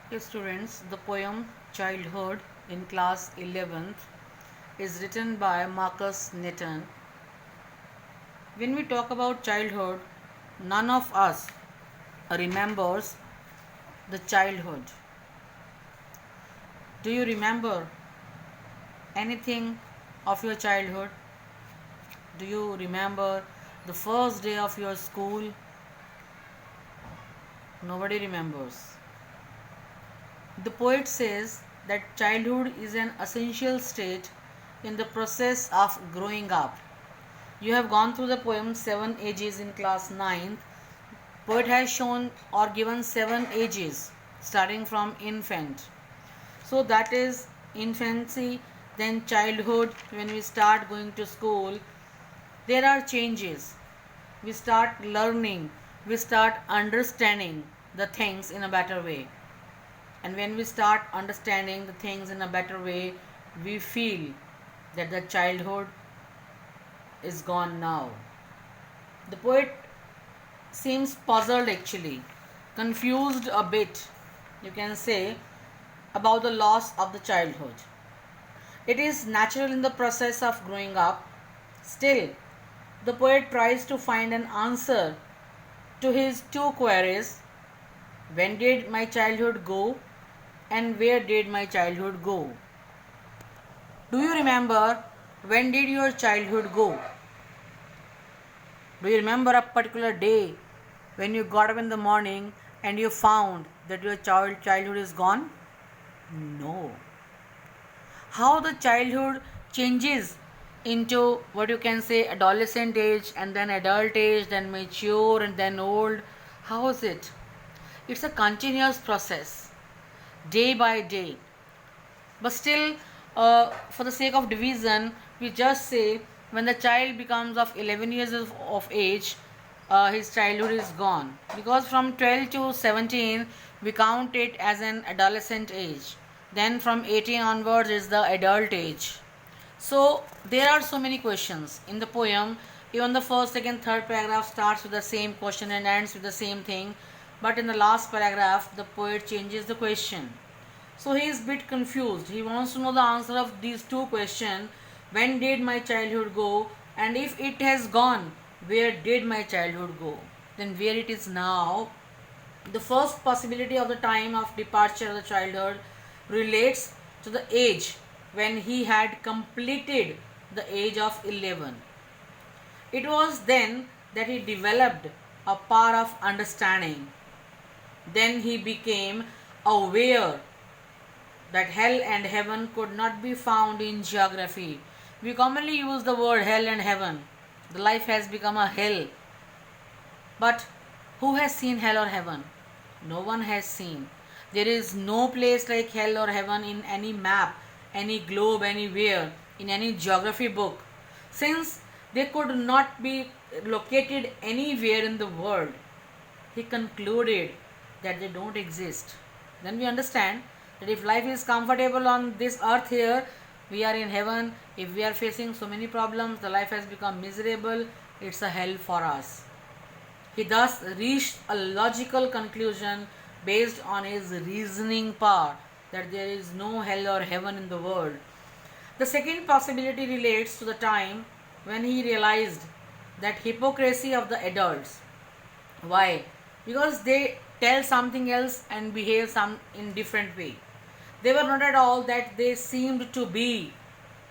Okay, students, the poem Childhood in class 11th is written by Marcus Nathan. When we talk about childhood, none of us remembers the childhood. Do you remember anything of your childhood? Do you remember the first day of your school? Nobody remembers. The poet says that childhood is an essential stage in the process of growing up. You have gone through the poem Seven Ages in class 9th. Poet has shown or given 7 ages starting from infant. So that is infancy, then childhood, when we start going to school. There are changes. We start learning, we start understanding the things in a better way. And when we start understanding the things in a better way, we feel that the childhood is gone now. The poet seems puzzled actually, confused a bit, you can say, about the loss of the childhood. It is natural in the process of growing up. Still, the poet tries to find an answer to his two queries: when did my childhood go and where did my childhood go? Do you remember when did your childhood go? Do you remember a particular day when you got up in the morning and you found that your childhood is gone? No. How the childhood changes into what you can say adolescent age and then adult age, then mature and then old. How is it? It's a continuous process, day by day. But still, for the sake of division, we just say when the child becomes of 11 years of age, his childhood is gone. Because from 12 to 17, we count it as an adolescent age. Then from 18 onwards is the adult age. So there are so many questions in the poem. Even the first, second, third paragraph starts with the same question and ends with the same thing. But in the last paragraph, the poet changes the question. So he is a bit confused. He wants to know the answer of these two questions. When did my childhood go? And if it has gone, where did my childhood go? Then where it is now. The first possibility of the time of departure of the childhood relates to the age when he had completed the age of 11. It was then that he developed a power of understanding. Then he became aware that hell and heaven could not be found in geography. We commonly use the word hell and heaven. The life has become a hell. But who has seen hell or heaven? No one has seen. There is no place like hell or heaven in any map, any globe, anywhere, in any geography book. Since they could not be located anywhere in the world, he concluded that they don't exist. Then we understand that if life is comfortable on this earth here, we are in heaven. If we are facing so many problems, the life has become miserable, it's a hell for us. He thus reached a logical conclusion based on his reasoning power that there is no hell or heaven in the world. The second possibility relates to the time when he realized that hypocrisy of the adults. Why? Because they tell something else and behave some in different way. They were not at all that they seemed to be.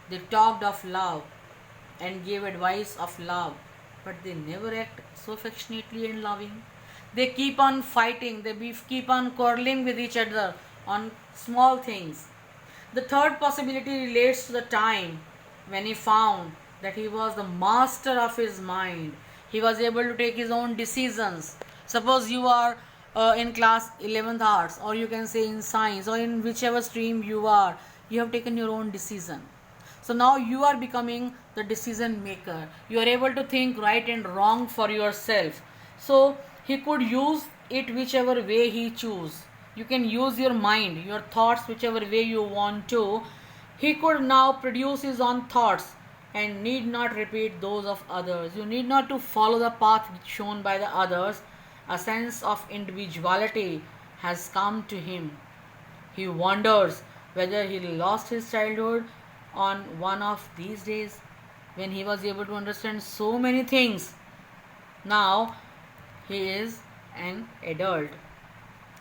They talked of love and gave advice of love, but they never act so affectionately and loving. They keep on fighting, they keep on quarreling with each other on small things. The third possibility relates to the time when he found that he was the master of his mind. He was able to take his own decisions. Suppose you are in class 11th arts, or you can say in science, or in whichever stream you are, you have taken your own decision. So now you are becoming the decision maker. You are able to think right and wrong for yourself. So he could use it whichever way he choose. You can use your mind, your thoughts whichever way you want to. He could now produce his own thoughts and need not repeat those of others. You need not to follow the path shown by the others. A sense of individuality has come to him. He wonders whether he lost his childhood on one of these days when he was able to understand so many things. Now he is an adult.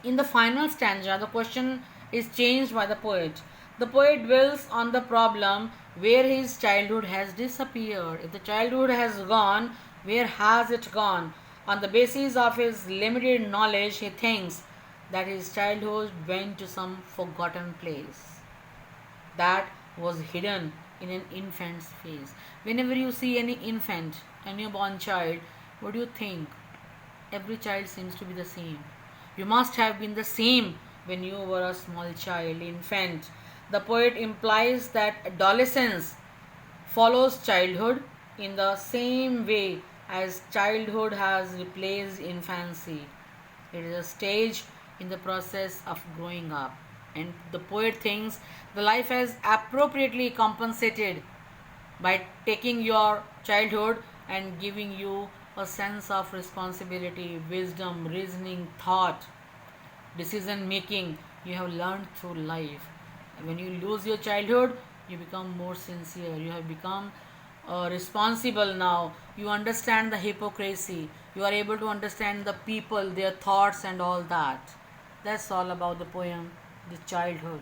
In the final stanza, the question is changed by the poet. The poet dwells on the problem where his childhood has disappeared. If the childhood has gone, where has it gone? On the basis of his limited knowledge, he thinks that his childhood went to some forgotten place that was hidden in an infant's face. Whenever you see any infant, a newborn child, what do you think? Every child seems to be the same. You must have been the same when you were a small child, infant. The poet implies that adolescence follows childhood in the same way as childhood has replaced infancy. It is a stage in the process of growing up. And the poet thinks the life has appropriately compensated by taking your childhood and giving you a sense of responsibility, wisdom, reasoning, thought, decision making you have learned through life. When you lose your childhood, you become more sincere. You have become responsible now. You understand the hypocrisy. You are able to understand the people, their thoughts, and all that. That's all about the poem, The Childhood.